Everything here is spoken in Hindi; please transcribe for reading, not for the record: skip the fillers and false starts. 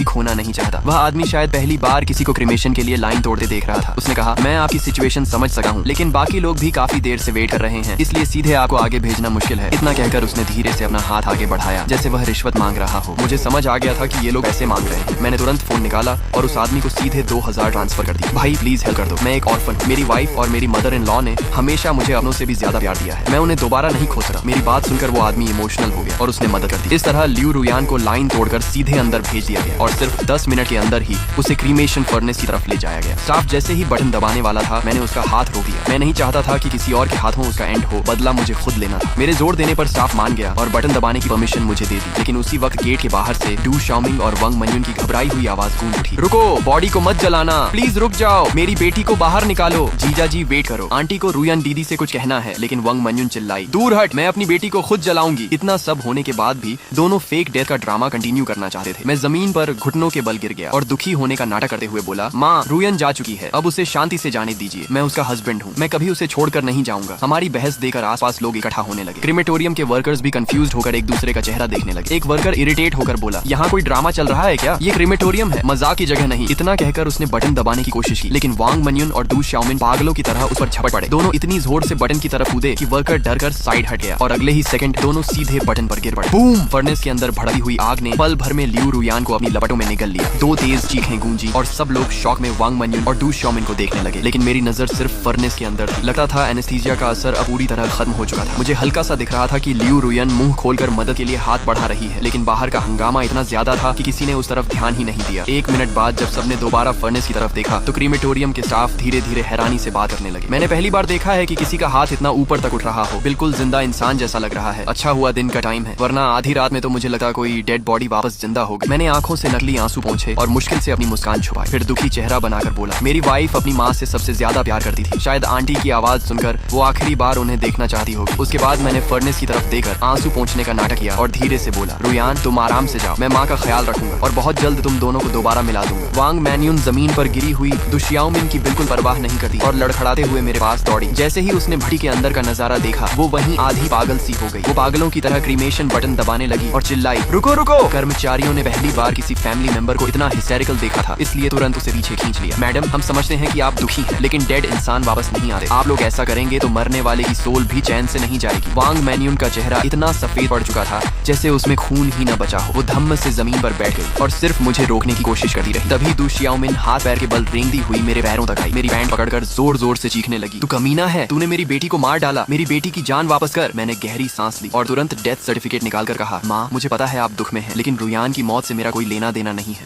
खोना नहीं चाहता। वह आदमी शायद पहली बार किसी को क्रिमेशन के लिए लाइन तोड़ते देख रहा था। उसने कहा, मैं आपकी सिचुएशन समझ सका हूँ, लेकिन बाकी लोग भी काफी देर से वेट कर रहे हैं, इसलिए सीधे आपको आगे भेजना मुश्किल है। इतना कहकर उसने धीरे से अपना हाथ आगे बढ़ाया जैसे वह रिश्वत मांग रहा हो। मुझे समझ आ गया था कि ये लोग ऐसे मांग रहे हैं। मैंने तुरंत फोन निकाला और उस आदमी को सीधे 2000 ट्रांसफर कर दिया। भाई प्लीज हेल्प कर दो, मैं एक ऑर्फन हूँ। मेरी वाइफ और मेरी मदर इन लॉ ने हमेशा मुझे अपनों से भी ज्यादा प्यार दिया है। मैं उन्हें दोबारा नहीं खो सकता। मेरी बात सुनकर वो आदमी इमोशनल हो गया और उसने मदद कर दी। इस तरह लियू रुयान को लाइन तोड़कर सीधे अंदर भेज दिया गया और सिर्फ 10 मिनट के अंदर ही उसे क्रीमेशन फर्नेस की तरफ ले जाया गया। स्टाफ जैसे ही बटन दबाने वाला था, मैंने उसका हाथ रोक दिया। मैं नहीं चाहता था कि किसी और के हाथों उसका एंड हो, बदला मुझे खुद लेना था। मेरे जोर देने पर स्टाफ मान गया और बटन दबाने की परमिशन मुझे दे दी। लेकिन उसी वक्त गेट के बाहर से डू शाओमिंग और वंग मनयुन की घबराई हुई आवाज गूंज उठी। रुको, बॉडी को मत जलाना, प्लीज रुक जाओ, मेरी बेटी को बाहर निकालो। जीजा जी वेट करो, आंटी को रुयान दीदी से कुछ कहना है। लेकिन वंग मनयुन चिल्लाई, दूर हट, मैं अपनी बेटी को खुद जलाऊंगी। इतना सब होने के बाद भी दोनों फेक डेथ का ड्रामा कंटिन्यू करना चाहते थे। मैं जमीन पर घुटनों के बल गिर गया और दुखी होने का नाटक करते हुए बोला, माँ रुयान जा चुकी है, अब उसे शांति से जाने दीजिए। मैं उसका हस्बैंड हूँ, मैं कभी उसे छोड़कर नहीं जाऊंगा। हमारी बहस देकर आसपास लोग इकट्ठा होने लगे। क्रिमेटोरियम के वर्कर्स भी कंफ्यूज होकर एक दूसरे का चेहरा देखने लगे। एक वर्कर इरिटेट होकर बोला, यहाँ कोई ड्रामा चल रहा है क्या? ये क्रिमेटोरियम है, मजाक की जगह नहीं। इतना कहकर उसने बटन दबाने की कोशिश की, लेकिन वांग मनयुन और डू शाओमिन पागलों की तरह उस पर झपट पड़े। दोनों इतनी जोर से बटन की तरफ कूदे कि वर्कर डर कर साइड हट गया और अगले ही सेकंड दोनों सीधे बटन पर गिर पड़े। बूम! फर्नेस के अंदर भड़की हुई आग ने पल भर में लियू रुयान को अपनी लपटों में निगल लिया। दो तेज चीखें गूंजी और सब लोग शॉक में वांग मनयुन और डू शाओमिन को देखने लगे। लेकिन मेरी नजर सिर्फ फर्नेस के अंदर थी। लगता था एनेस्थीसिया का असर अब पूरी तरह खत्म हो चुका था। मुझे हल्का सा दिख रहा था कि लियू रुयान मुंह खोलकर मदद के लिए हाथ बढ़ा रही है, लेकिन बाहर का हंगामा इतना ज्यादा था कि किसी ने उस तरफ ध्यान ही नहीं दिया। 1 मिनट बाद जब सबने दोबारा फर्नेस की तरफ देखा तो क्रीमेटोरियम के स्टाफ धीरे धीरे हैरानी से बात करने लगे। मैंने पहली बार देखा है कि किसी का हाथ इतना ऊपर तक उठ रहा हो, बिल्कुल जिंदा इंसान जैसा लग रहा है। अच्छा हुआ दिन का टाइम है, वरना आधी रात में तो मुझे लगा कोई डेड बॉडी वापस जिंदा हो गई। मैंने आंखों से नकली आंसू पोंछे और मुश्किल से अपनी मुस्कान छुपाई, फिर दुखी चेहरा बनाकर बोला, मेरी वाइफ अपनी माँ से सबसे ज्यादा प्यार करती थी। शायद आंटी की आवाज सुनकर वो आखिरी बार उन्हें देखना चाहती होगी। उसके बाद मैंने फर्नेस की तरफ देखकर आंसू पोंछने का नाटक किया और धीरे से बोला, रुयान तुम आराम से जाओ, मैं माँ का ख्याल रखूंगा और बहुत जल्द तुम दोनों को दोबारा मिला दूंगा। वांग मनयुन जमीन पर गिरी हुई डू शाओमिन की बिल्कुल परवाह नहीं करती और लड़खड़ाते हुए मेरे पास दौड़ी। जैसे ही उसने भट्टी के अंदर का नजारा देखा, वो वहीं आधी पागल सी हो गई। वो पागलों की तरह क्रीमेशन बटन दबाने लगी और चिल्लाई, रुको रुको! कर्मचारियों ने पहली बार किसी फैमिली मेंबर को इतना हिस्टेरिकल देखा था, इसलिए तुरंत उसे पीछे खींच लिया। मैडम, हम समझते हैं कि आप दुखी हैं, लेकिन डेड इंसान वापस नहीं आते। आप लोग ऐसा करेंगे तो मरने वाले की सोल भी चैन से नहीं जाएगी। वांग मनयुन का चेहरा इतना सफेद पड़ चुका था जैसे उसमें खून ही न बचा हो। वो धम्म से जमीन पर बैठ गई और सिर्फ मुझे रोकने की कोशिश करती रही। तभी डू शाओमिन हाथ पैर के बल रेंगती हुई मेरे पैरों तक आई। मेरी पैंट पकड़कर जोर जोर से चीखने लगी, तू कमीना है, तूने मेरी बेटी को मार डाला, मेरी बेटी की जान वापस कर। मैंने गहरी सांस ली और तुरंत डेथ सर्टिफिकेट निकालकर कहा, माँ मुझे पता है आप दुख में हैं, लेकिन रुयान की मौत से मेरा कोई लेना देना नहीं है।